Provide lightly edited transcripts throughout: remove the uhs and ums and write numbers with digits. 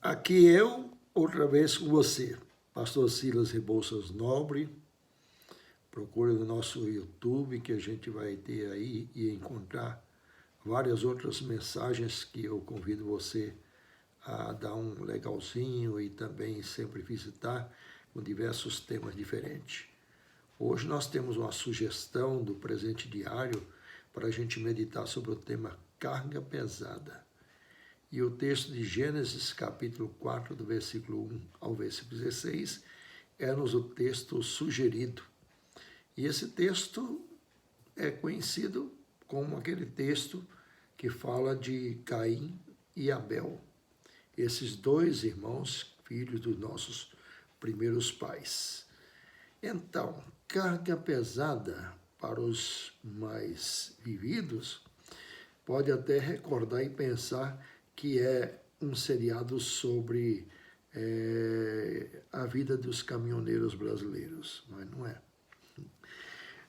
Aqui eu, outra vez com você, Pastor Silas Rebouças Nobre. Procure no nosso YouTube que a gente vai ter aí e encontrar várias outras mensagens que eu convido você a dar um legalzinho e também sempre visitar com diversos temas diferentes. Hoje nós temos uma sugestão do presente diário para a gente meditar sobre o tema carga pesada. E o texto de Gênesis, capítulo 4, do versículo 1 ao versículo 16, é-nos o texto sugerido. E esse texto é conhecido como aquele texto que fala de Caim e Abel, esses dois irmãos, filhos dos nossos primeiros pais. Então, carga pesada para os mais vividos pode até recordar e pensar que é um seriado sobre a vida dos caminhoneiros brasileiros, mas não é.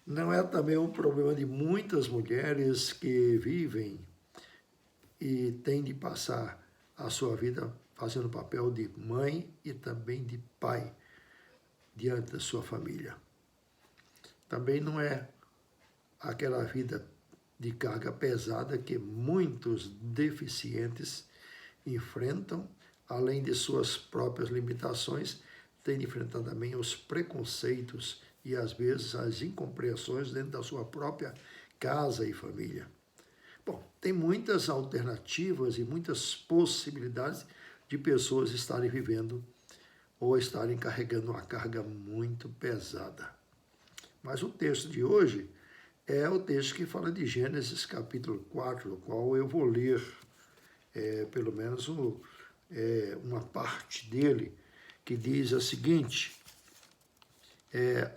Não é também um problema de muitas mulheres que vivem e têm de passar a sua vida fazendo o papel de mãe e também de pai diante da sua família. Também não é aquela vida de carga pesada que muitos deficientes enfrentam, além de suas próprias limitações, têm de enfrentar também os preconceitos e, às vezes, as incompreensões dentro da sua própria casa e família. Bom, tem muitas alternativas e muitas possibilidades de pessoas estarem vivendo ou estarem carregando uma carga muito pesada. Mas o texto de hoje é o texto que fala de Gênesis capítulo 4, o qual eu vou ler pelo menos uma parte dele, que diz o seguinte: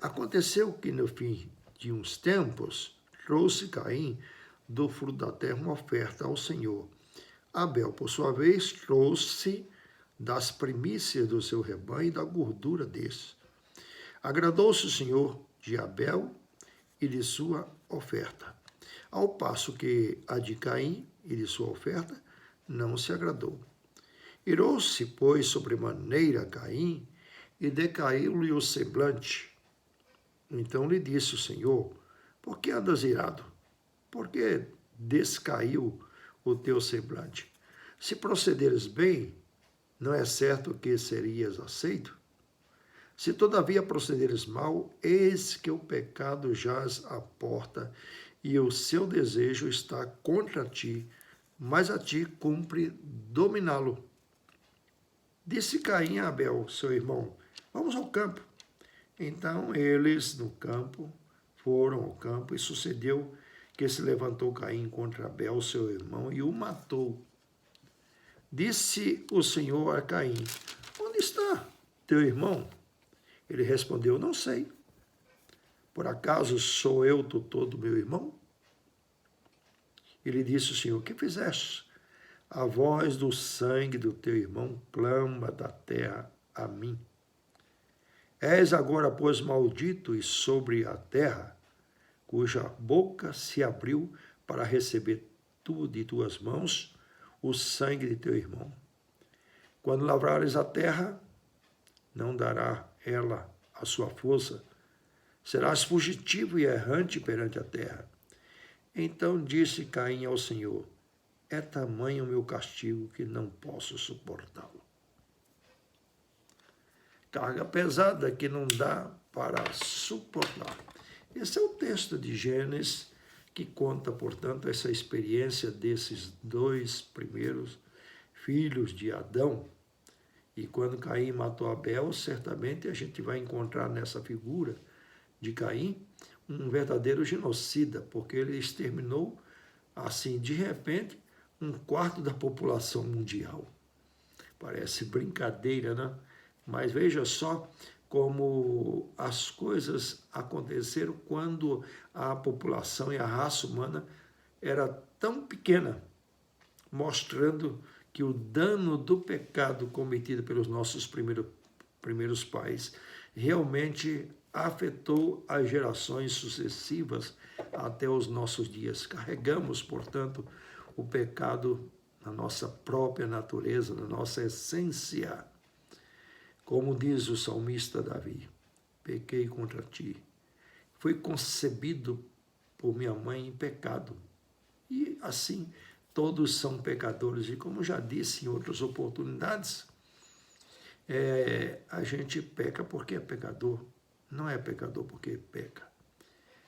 aconteceu que no fim de uns tempos trouxe Caim do fruto da terra uma oferta ao Senhor. Abel, por sua vez, trouxe das primícias do seu rebanho e da gordura desse. Agradou-se o Senhor de Abel e de sua oferta, ao passo que a de Caim e de sua oferta não se agradou. Irou-se, pois, sobremaneira Caim, e decaiu-lhe o semblante. Então lhe disse o Senhor: por que andas irado? Por que descaiu o teu semblante? Se procederes bem, não é certo que serias aceito? Se todavia procederes mal, eis que o pecado jaz à porta, e o seu desejo está contra ti, mas a ti cumpre dominá-lo. Disse Caim a Abel, seu irmão: vamos ao campo. Então eles foram ao campo, e sucedeu que se levantou Caim contra Abel, seu irmão, e o matou. Disse o Senhor a Caim: onde está teu irmão? Ele respondeu: não sei. Por acaso sou eu tutor do meu irmão? Ele disse o Senhor: que fizeste? A voz do sangue do teu irmão clama da terra a mim. És agora, pois, maldito e sobre a terra, cuja boca se abriu para receber tu de tuas mãos o sangue de teu irmão. Quando lavrares a terra, não dará ela a sua força, serás fugitivo e errante perante a terra. Então disse Caim ao Senhor: é tamanho o meu castigo que não posso suportá-lo. Carga pesada que não dá para suportar. Esse é o texto de Gênesis que conta, portanto, essa experiência desses dois primeiros filhos de Adão. E quando Caim matou Abel, certamente a gente vai encontrar nessa figura de Caim um verdadeiro genocida, porque ele exterminou, assim, de repente, um quarto da população mundial. Parece brincadeira, né? Mas veja só como as coisas aconteceram quando a população e a raça humana era tão pequena, mostrando que o dano do pecado cometido pelos nossos primeiros pais realmente afetou as gerações sucessivas até os nossos dias. Carregamos, portanto, o pecado na nossa própria natureza, na nossa essência. Como diz o salmista Davi, pequei contra ti. Fui concebido por minha mãe em pecado. E assim, todos são pecadores. E como já disse em outras oportunidades, a gente peca porque é pecador. Não é pecador porque peca.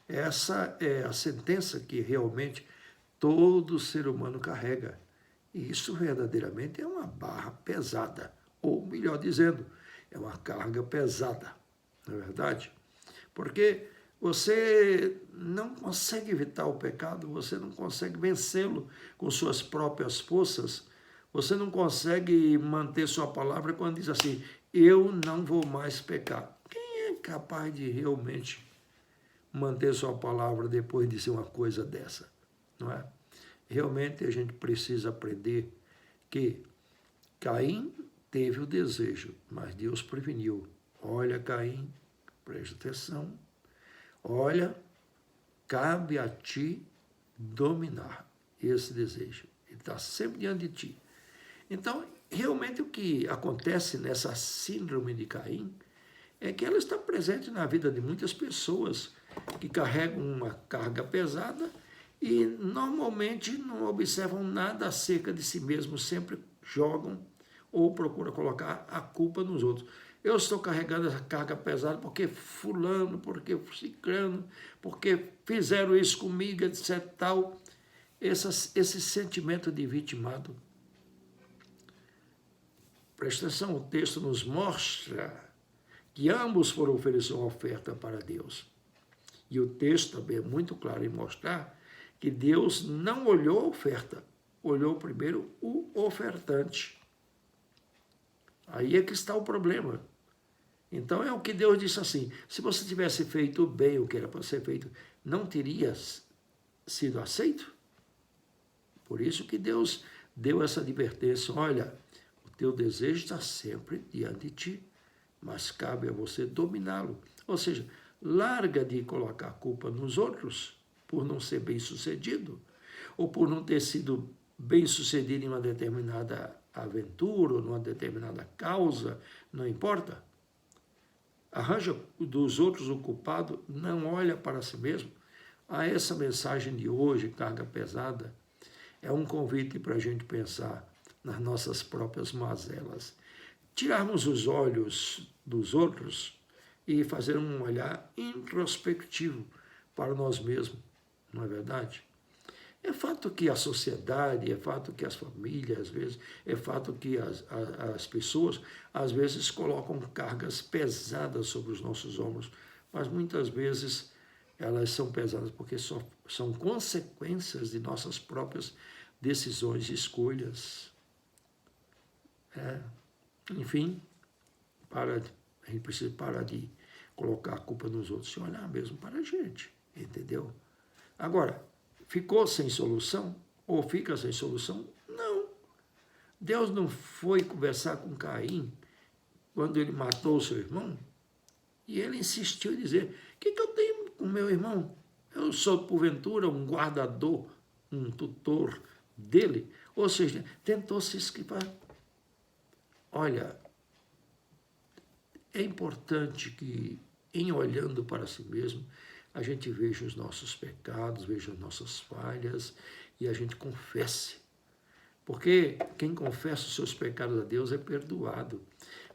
Essa é a sentença que realmente todo ser humano carrega. E isso verdadeiramente é uma barra pesada. Ou, melhor dizendo, é uma carga pesada. Não é verdade? Porque você não consegue evitar o pecado, você não consegue vencê-lo com suas próprias forças, você não consegue manter sua palavra quando diz assim, eu não vou mais pecar. Quem é capaz de realmente manter sua palavra depois de ser uma coisa dessa? Não é? Realmente a gente precisa aprender que Caim teve o desejo, mas Deus preveniu. Olha, Caim, preste atenção. Olha, cabe a ti dominar esse desejo. Ele está sempre diante de ti. Então, realmente o que acontece nessa síndrome de Caim é que ela está presente na vida de muitas pessoas que carregam uma carga pesada e normalmente não observam nada acerca de si mesmos, sempre jogam ou procuram colocar a culpa nos outros. Eu estou carregando essa carga pesada porque fulano, porque ciclano, porque fizeram isso comigo, etc. Tal. Esse sentimento de vitimado. Presta atenção, o texto nos mostra que ambos foram oferecer uma oferta para Deus. E o texto também é muito claro em mostrar que Deus não olhou a oferta, olhou primeiro o ofertante. Aí é que está o problema. Então é o que Deus disse assim, se você tivesse feito bem o que era para ser feito, não teria sido aceito? Por isso que Deus deu essa advertência, olha, o teu desejo está sempre diante de ti, mas cabe a você dominá-lo. Ou seja, larga de colocar a culpa nos outros por não ser bem-sucedido, ou por não ter sido bem-sucedido em uma determinada aventura, ou numa determinada causa, não importa. Arranja dos outros o culpado, não olha para si mesmo. Essa mensagem de hoje, carga pesada, é um convite para a gente pensar nas nossas próprias mazelas. Tirarmos os olhos dos outros e fazer um olhar introspectivo para nós mesmos, não é verdade? É fato que a sociedade, é fato que as famílias, às vezes, é fato que as pessoas, às vezes, colocam cargas pesadas sobre os nossos ombros, mas muitas vezes elas são pesadas porque são consequências de nossas próprias decisões e escolhas. Enfim, a gente precisa parar de colocar a culpa nos outros e olhar mesmo para a gente, entendeu? Agora, ficou sem solução? Ou fica sem solução? Não. Deus não foi conversar com Caim quando ele matou o seu irmão? E ele insistiu em dizer, o que eu tenho com meu irmão? Eu sou, porventura, um guardador, um tutor dele? Ou seja, tentou se esquivar. Olha, é importante que, em olhando para si mesmo, a gente veja os nossos pecados, veja as nossas falhas e a gente confesse. Porque quem confessa os seus pecados a Deus é perdoado.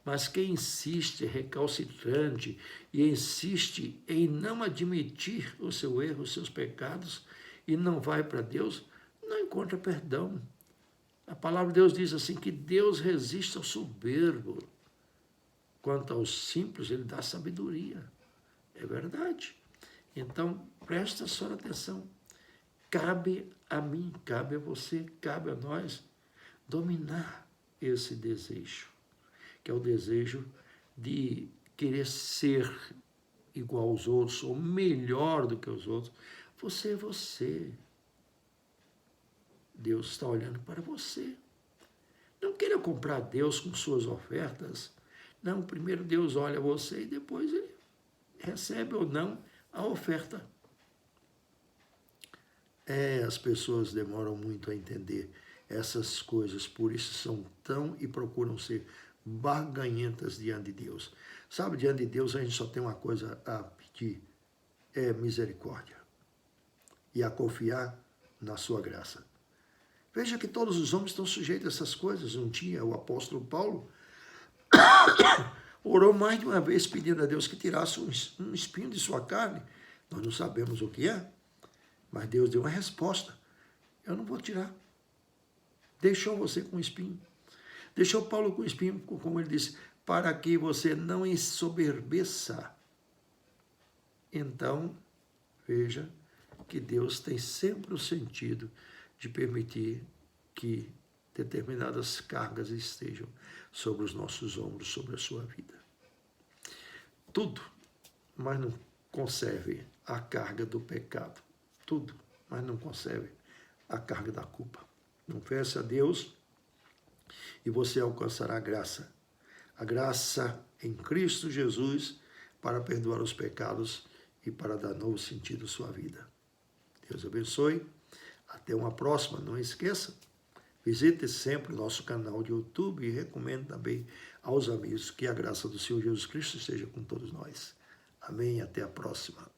Mas quem insiste, é recalcitrante e insiste em não admitir o seu erro, os seus pecados e não vai para Deus, não encontra perdão. A palavra de Deus diz assim que Deus resiste ao soberbo. Quanto aos simples, ele dá sabedoria. É verdade. Então, presta só atenção. Cabe a mim, cabe a você, cabe a nós dominar esse desejo, que é o desejo de querer ser igual aos outros, ou melhor do que os outros. Você é você. Deus está olhando para você. Não queira comprar Deus com suas ofertas. Não, primeiro Deus olha você e depois ele recebe ou não a oferta. As pessoas demoram muito a entender essas coisas, por isso são tão e procuram ser barganhentas diante de Deus. Sabe, diante de Deus a gente só tem uma coisa a pedir, é misericórdia e a confiar na sua graça. Veja que todos os homens estão sujeitos a essas coisas. Um dia o apóstolo Paulo orou mais de uma vez pedindo a Deus que tirasse um espinho de sua carne. Nós não sabemos o que é, mas Deus deu uma resposta. Eu não vou tirar. Deixou você com espinho. Deixou Paulo com espinho, como ele disse, para que você não ensoberbeça. Então, veja que Deus tem sempre o sentido de permitir que determinadas cargas estejam sobre os nossos ombros, sobre a sua vida. Tudo, mas não conserve a carga do pecado. Tudo, mas não conserve a carga da culpa. Confesse a Deus e você alcançará a graça. A graça em Cristo Jesus para perdoar os pecados e para dar novo sentido à sua vida. Deus abençoe. Até uma próxima. Não esqueça, visite sempre o nosso canal de YouTube e recomendo também aos amigos que a graça do Senhor Jesus Cristo esteja com todos nós. Amém. Até a próxima.